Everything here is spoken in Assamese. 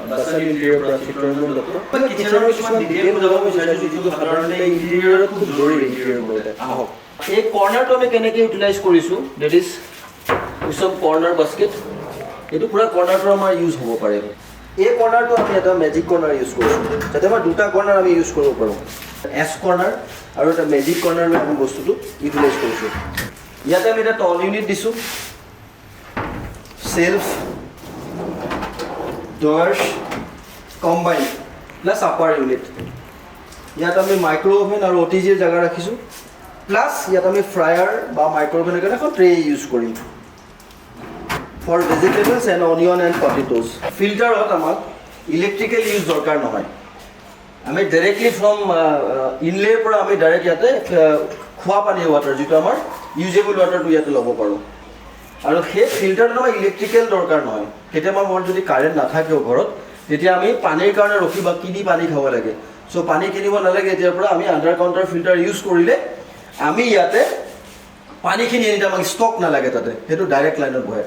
বাছাল ইণ্টেৰিয়ৰ পৰা চিত্ৰৰঞ্জন দত্ত। কিচেনৰ কিছুমান ডিটেইল বুজাব বিচাৰিছোঁ যিটো সাধাৰণতে ইণ্টেৰিয়ৰত খুব জৰুৰী ইণ্টেৰিয়ৰ কৰোঁতে। আহক, এই কৰ্ণাৰটো আমি কেনেকৈ ইউটিলাইজ কৰিছোঁ, ডেট ইজ উইচম কৰ্ণাৰ বাস্কেট। এইটো পুৰা কৰ্ণাৰটো আমাৰ ইউজ হ'ব পাৰে। এই কৰ্ণাৰটো আমি এটা মেজিক কৰ্ণাৰ ইউজ কৰিছোঁ, যাতে আমাৰ দুটা কৰ্ণাৰ আমি ইউজ কৰিব পাৰোঁ। এছ কৰ্ণাৰ আৰু এটা মেজিক কৰ্ণাৰ আমি বস্তুটো ইউটিলাইজ কৰিছোঁ। ইয়াতে আমি এটা টল ইউনিট দিছোঁ, shelf, doors, combine plus upper unit. ইয়াত আমি মাইক্ৰ' অ'ভেন আৰু OTGৰ জেগা ৰাখিছোঁ, প্লাছ ইয়াত আমি ফ্ৰায়াৰ বা মাইক্ৰ' অ'ভেনৰ কাৰণে এখন ট্ৰে ইউজ কৰিম for vegetables and onion and potatoes. ফিল্টাৰত আমাক ইলেক্ট্ৰিকেল ইউজ দৰকাৰ নহয়। আমি ডাইৰেক্টলি ফ্ৰম ইনলেৰ পৰা আমি ডাইৰেক্ট ইয়াতে খোৱা পানীৰ ৱাটাৰ, যিটো আমাৰ ইউজেবল ৱাটাৰটো ইয়াতে ল'ব পাৰোঁ। আৰু সেই ফিল্টাৰটোত আমাৰ ইলেক্ট্ৰিকেল দৰকাৰ নহয়। কেতিয়াবা মোৰ যদি কাৰেণ্ট নাথাকেও ঘৰত, তেতিয়া আমি পানীৰ কাৰণে ৰখি বা কিনি পানী খাব লাগে। চ' পানী কিনিব নালাগে। এতিয়াৰ পৰা আমি আণ্ডাৰ কাউণ্টাৰ ফিল্টাৰ ইউজ কৰিলে আমি ইয়াতে পানীখিনি এনি আমাক ষ্টক নালাগে তাতে, সেইটো ডাইৰেক্ট লাইনত বহে।